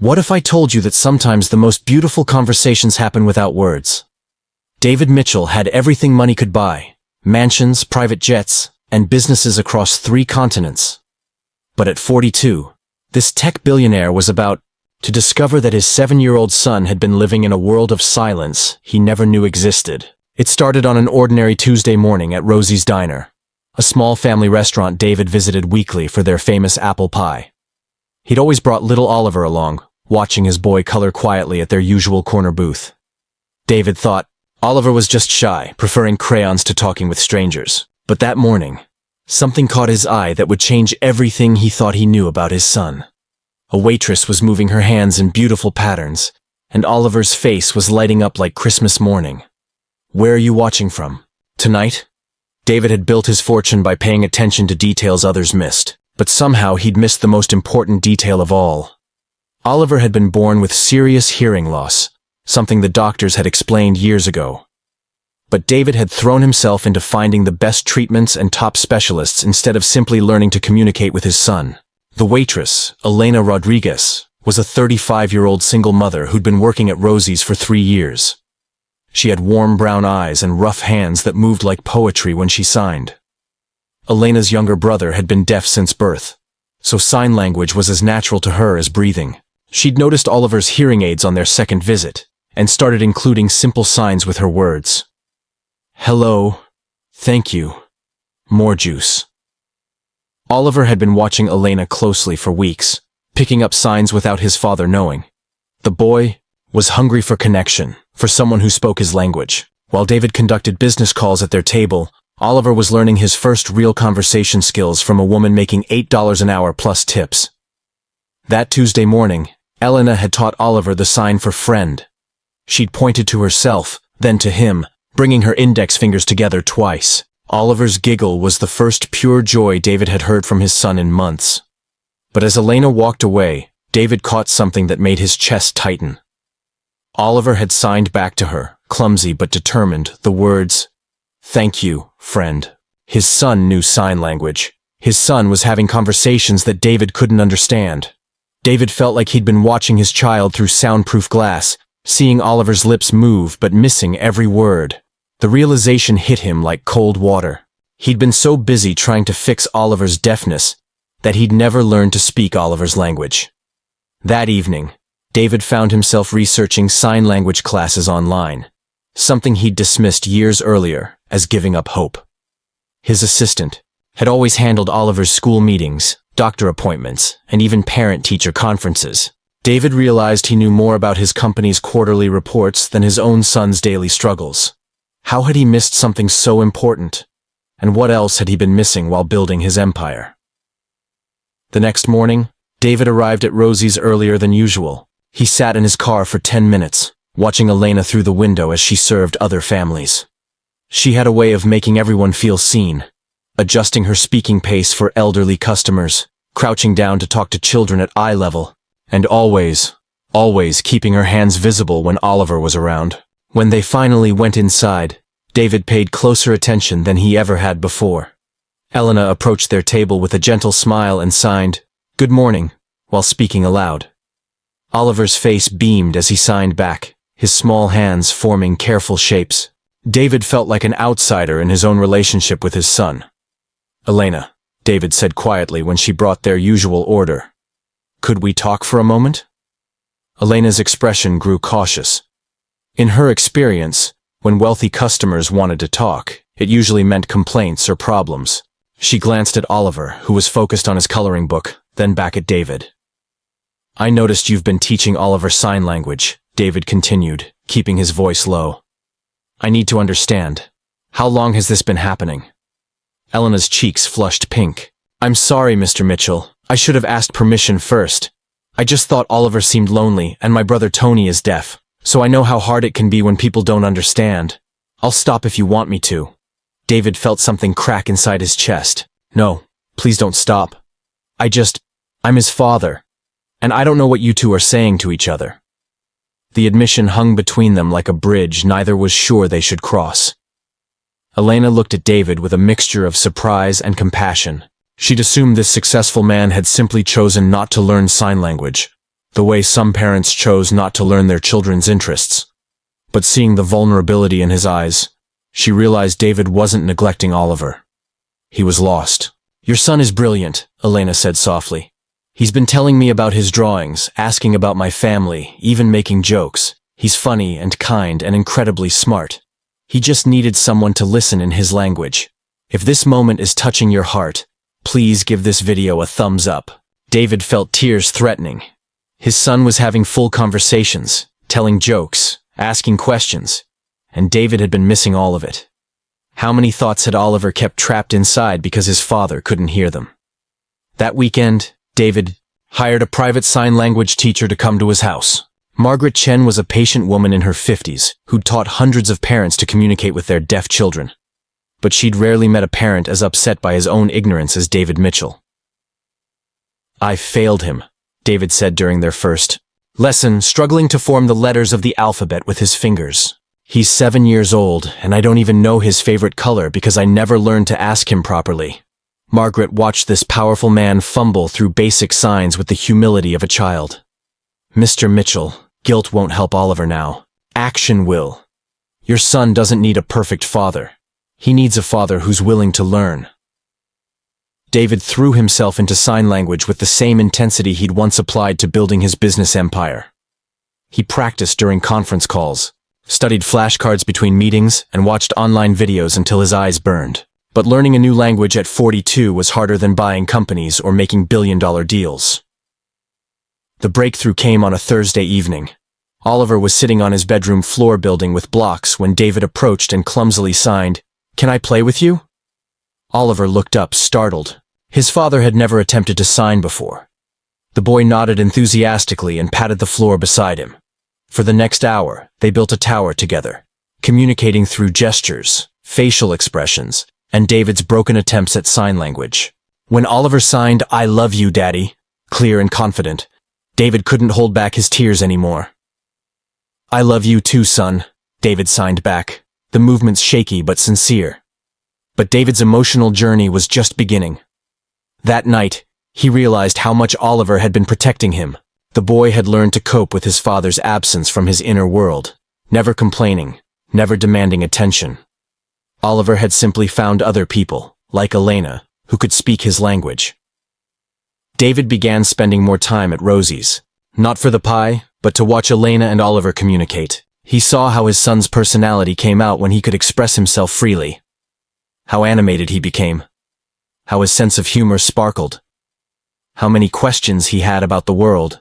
What if I told you that sometimes the most beautiful conversations happen without words? David Mitchell had everything money could buy: mansions, private jets, and businesses across 3 continents. But at 42, this tech billionaire was about to discover that his 7-year-old son had been living in a world of silence he never knew existed. It started on an ordinary Tuesday morning at Rosie's Diner, a small family restaurant David visited weekly for their famous apple pie. He'd always brought little Oliver along, watching his boy color quietly at their usual corner booth. David thought Oliver was just shy, preferring crayons to talking with strangers. But that morning, something caught his eye that would change everything he thought he knew about his son. A waitress was moving her hands in beautiful patterns, and Oliver's face was lighting up like Christmas morning. "Where are you watching from? Tonight?" David had built his fortune by paying attention to details others missed, but somehow he'd missed the most important detail of all. Oliver had been born with serious hearing loss, something the doctors had explained years ago. But David had thrown himself into finding the best treatments and top specialists instead of simply learning to communicate with his son. The waitress, Elena Rodriguez, was a 35-year-old single mother who'd been working at Rosie's for 3 years. She had warm brown eyes and rough hands that moved like poetry when she signed. Elena's younger brother had been deaf since birth, so sign language was as natural to her as breathing. She'd noticed Oliver's hearing aids on their second visit, and started including simple signs with her words. "Hello, thank you, more juice." Oliver had been watching Elena closely for weeks, picking up signs without his father knowing. The boy was hungry for connection, for someone who spoke his language. While David conducted business calls at their table, Oliver was learning his first real conversation skills from a woman making $8 an hour plus tips. That Tuesday morning, Elena had taught Oliver the sign for friend. She'd pointed to herself, then to him, bringing her index fingers together twice. Oliver's giggle was the first pure joy David had heard from his son in months. But as Elena walked away, David caught something that made his chest tighten. Oliver had signed back to her, clumsy but determined, the words, "Thank you, friend." His son knew sign language. His son was having conversations that David couldn't understand. David felt like he'd been watching his child through soundproof glass, seeing Oliver's lips move but missing every word. The realization hit him like cold water. He'd been so busy trying to fix Oliver's deafness that he'd never learned to speak Oliver's language. That evening, David found himself researching sign language classes online, something he'd dismissed years earlier as giving up hope. His assistant had always handled Oliver's school meetings, doctor appointments, and even parent-teacher conferences. David realized he knew more about his company's quarterly reports than his own son's daily struggles. How had he missed something so important? And what else had he been missing while building his empire? The next morning, David arrived at Rosie's earlier than usual. He sat in his car for 10 minutes, watching Elena through the window as she served other families. She had a way of making everyone feel seen, adjusting her speaking pace for elderly customers, crouching down to talk to children at eye level, and always keeping her hands visible when Oliver was around. When they finally went inside, David paid closer attention than he ever had before. Elena approached their table with a gentle smile and signed, "Good morning," while speaking aloud. Oliver's face beamed as he signed back, his small hands forming careful shapes. David felt like an outsider in his own relationship with his son. "Elena," David said quietly when she brought their usual order. "Could we talk for a moment?" Elena's expression grew cautious. In her experience, when wealthy customers wanted to talk, it usually meant complaints or problems. She glanced at Oliver, who was focused on his coloring book, then back at David. "I noticed you've been teaching Oliver sign language," David continued, keeping his voice low. "I need to understand. How long has this been happening?" Elena's cheeks flushed pink. "I'm sorry, Mr. Mitchell. I should have asked permission first. I just thought Oliver seemed lonely, and my brother Tony is deaf. So I know how hard it can be when people don't understand. I'll stop if you want me to." David felt something crack inside his chest. "No, please don't stop. I'm his father, and I don't know what you two are saying to each other." The admission hung between them like a bridge neither was sure they should cross. Elena looked at David with a mixture of surprise and compassion. She'd assumed this successful man had simply chosen not to learn sign language. the way some parents chose not to learn their children's interests. But seeing the vulnerability in his eyes, she realized David wasn't neglecting Oliver. He was lost. "Your son is brilliant," Elena said softly. "He's been telling me about his drawings, asking about my family, even making jokes. He's funny and kind and incredibly smart. He just needed someone to listen in his language. If this moment is touching your heart, please give this video a thumbs up." David felt tears threatening. His son was having full conversations, telling jokes, asking questions, and David had been missing all of it. How many thoughts had Oliver kept trapped inside because his father couldn't hear them? That weekend, David hired a private sign language teacher to come to his house. Margaret Chen was a patient woman in her 50s who'd taught hundreds of parents to communicate with their deaf children. But she'd rarely met a parent as upset by his own ignorance as David Mitchell. "I failed him," David said during their first lesson, struggling to form the letters of the alphabet with his fingers. "He's 7 years old, and I don't even know his favorite color because I never learned to ask him properly." Margaret watched this powerful man fumble through basic signs with the humility of a child. "Mr. Mitchell, guilt won't help Oliver now. Action will. Your son doesn't need a perfect father. He needs a father who's willing to learn." David threw himself into sign language with the same intensity he'd once applied to building his business empire. He practiced during conference calls, studied flashcards between meetings, and watched online videos until his eyes burned. But learning a new language at 42 was harder than buying companies or making billion-dollar deals. The breakthrough came on a Thursday evening. Oliver was sitting on his bedroom floor building with blocks when David approached and clumsily signed, "Can I play with you?" Oliver looked up, startled. His father had never attempted to sign before. The boy nodded enthusiastically and patted the floor beside him. For the next hour, they built a tower together, communicating through gestures, facial expressions, and David's broken attempts at sign language. When Oliver signed, "I love you, Daddy," clear and confident, David couldn't hold back his tears anymore. "I love you too, son," David signed back, the movements shaky but sincere. But David's emotional journey was just beginning. That night, he realized how much Oliver had been protecting him. The boy had learned to cope with his father's absence from his inner world, never complaining, never demanding attention. Oliver had simply found other people, like Elena, who could speak his language. David began spending more time at Rosie's, not for the pie, but to watch Elena and Oliver communicate. He saw how his son's personality came out when he could express himself freely. How animated he became. How his sense of humor sparkled. How many questions he had about the world.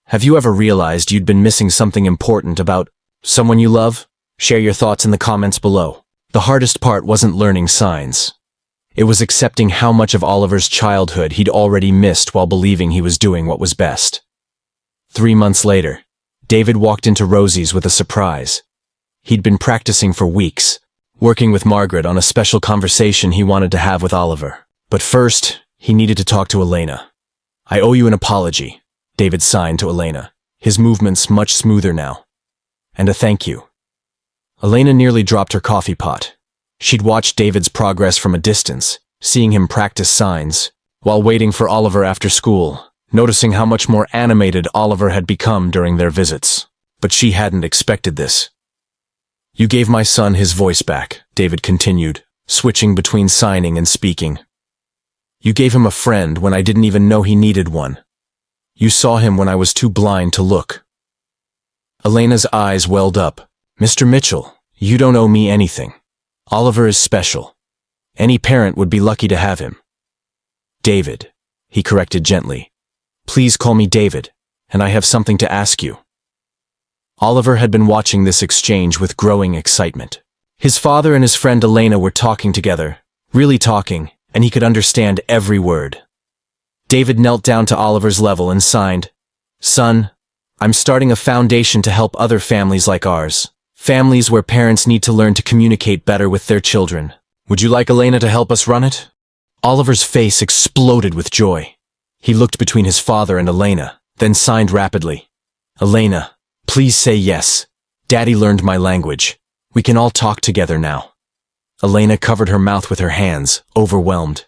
Have you ever realized you'd been missing something important about someone you love? Share your thoughts in the comments below. The hardest part wasn't learning signs. It was accepting how much of Oliver's childhood he'd already missed while believing he was doing what was best. 3 months later, David walked into Rosie's with a surprise. He'd been practicing for weeks, working with Margaret on a special conversation he wanted to have with Oliver. But first, he needed to talk to Elena. "I owe you an apology," David signed to Elena, his movements much smoother now. "And a thank you." Elena nearly dropped her coffee pot. She'd watched David's progress from a distance, seeing him practice signs, while waiting for Oliver after school, noticing how much more animated Oliver had become during their visits. But she hadn't expected this. "You gave my son his voice back," David continued, switching between signing and speaking. "You gave him a friend when I didn't even know he needed one. You saw him when I was too blind to look." Elena's eyes welled up. "Mr. Mitchell, you don't owe me anything. Oliver is special. Any parent would be lucky to have him." "David," he corrected gently. "Please call me David, and I have something to ask you." Oliver had been watching this exchange with growing excitement. His father and his friend Elena were talking together, really talking, and he could understand every word. David knelt down to Oliver's level and signed, "Son, I'm starting a foundation to help other families like ours. Families where parents need to learn to communicate better with their children. Would you like Elena to help us run it?" Oliver's face exploded with joy. He looked between his father and Elena, then signed rapidly. "Elena, please say yes. Daddy learned my language. We can all talk together now." Elena covered her mouth with her hands, overwhelmed.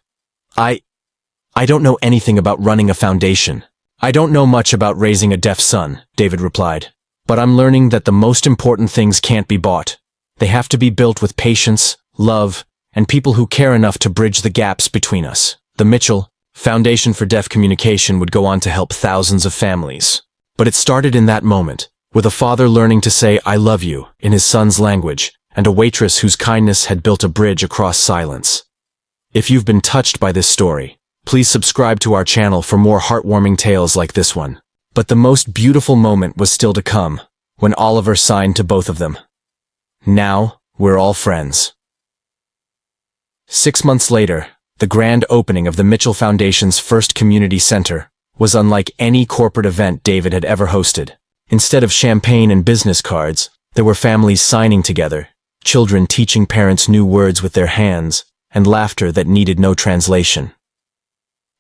I don't know anything about running a foundation," I don't know much about raising a deaf son, David replied. But I'm learning that the most important things can't be bought. They have to be built with patience, love, and people who care enough to bridge the gaps between us. The Mitchell Foundation for Deaf Communication would go on to help thousands of families. But it started in that moment, with a father learning to say "I love you" in his son's language, and a waitress whose kindness had built a bridge across silence. If you've been touched by this story, please subscribe to our channel for more heartwarming tales like this one. But the most beautiful moment was still to come, when Oliver signed to both of them. Now, we're all friends. 6 months later, the grand opening of the Mitchell Foundation's first community center was unlike any corporate event David had ever hosted. Instead of champagne and business cards, there were families signing together, children teaching parents new words with their hands, and laughter that needed no translation.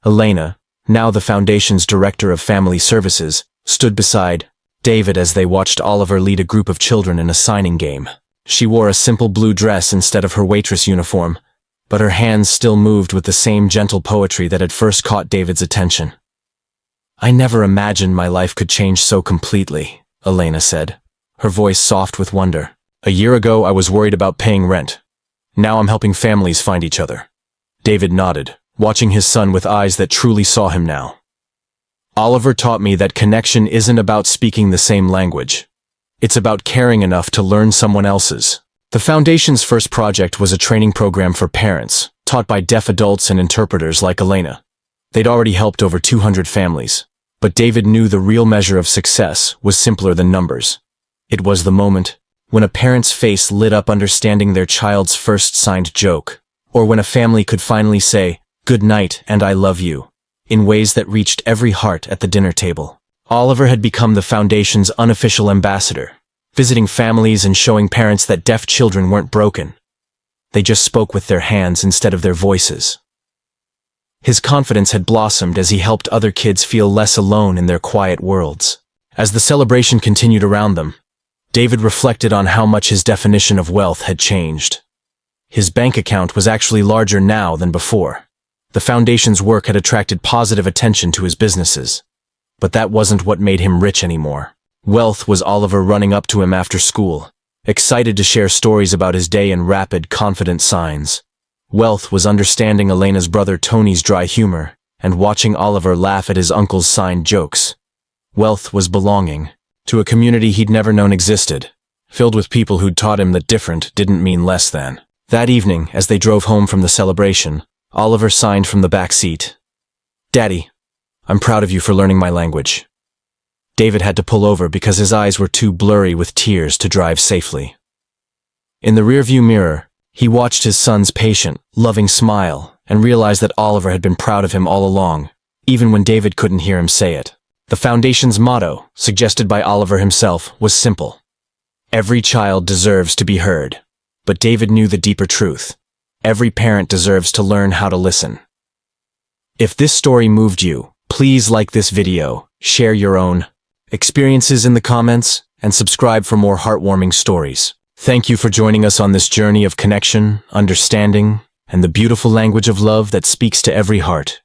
Elena, now the Foundation's Director of Family Services, stood beside David as they watched Oliver lead a group of children in a signing game. She wore a simple blue dress instead of her waitress uniform, but her hands still moved with the same gentle poetry that had first caught David's attention. "I never imagined my life could change so completely," Elena said, her voice soft with wonder. "A year ago I was worried about paying rent. Now I'm helping families find each other." David nodded, watching his son with eyes that truly saw him now. "Oliver taught me that connection isn't about speaking the same language. It's about caring enough to learn someone else's." The Foundation's first project was a training program for parents, taught by deaf adults and interpreters like Elena. They'd already helped over 200 families, but David knew the real measure of success was simpler than numbers. It was the moment when a parent's face lit up understanding their child's first signed joke, or when a family could finally say, "Good night and I love you," in ways that reached every heart at the dinner table. Oliver had become the Foundation's unofficial ambassador, visiting families and showing parents that deaf children weren't broken. They just spoke with their hands instead of their voices. His confidence had blossomed as he helped other kids feel less alone in their quiet worlds. As the celebration continued around them, David reflected on how much his definition of wealth had changed. His bank account was actually larger now than before. The Foundation's work had attracted positive attention to his businesses. But that wasn't what made him rich anymore. Wealth was Oliver running up to him after school, excited to share stories about his day in rapid, confident signs. Wealth was understanding Elena's brother Tony's dry humor and watching Oliver laugh at his uncle's signed jokes. Wealth was belonging to a community he'd never known existed, filled with people who'd taught him that different didn't mean less than. That evening, as they drove home from the celebration, Oliver signed from the back seat. "Daddy, I'm proud of you for learning my language." David had to pull over because his eyes were too blurry with tears to drive safely. In the rearview mirror, he watched his son's patient, loving smile and realized that Oliver had been proud of him all along, even when David couldn't hear him say it. The Foundation's motto, suggested by Oliver himself, was simple. Every child deserves to be heard. But David knew the deeper truth. Every parent deserves to learn how to listen. If this story moved you, please like this video, share your own experiences in the comments, and subscribe for more heartwarming stories. Thank you for joining us on this journey of connection, understanding, and the beautiful language of love that speaks to every heart.